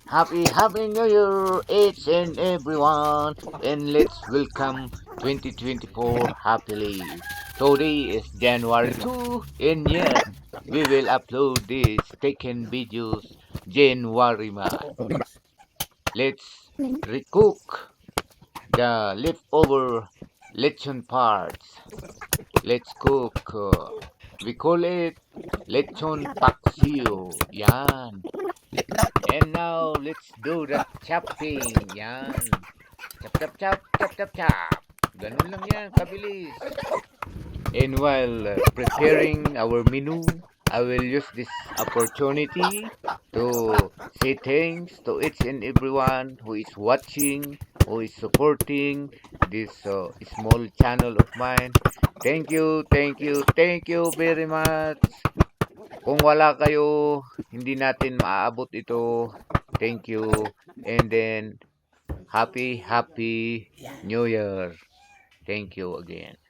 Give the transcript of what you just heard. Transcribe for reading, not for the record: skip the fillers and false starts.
Happy New Year, each and everyone, and let's welcome 2024 happily. Today is January 2, and yes, we will upload these taken videos January month. Let's recook the leftover lechon parts. Let's cook. We call it Letchon Paksiw. Yan. And now, let's do the chopping. Yan. Chop, chop, chop, chop, chop, chop. Ganun lang yan, kabilis. And while preparing our menu, I will use this opportunity to say thanks to each and everyone who is watching, who is supporting this small channel of mine. Thank you, thank you, thank you very much. Kung wala kayo, hindi natin maaabot ito. Thank you. And then, happy New Year. Thank you again.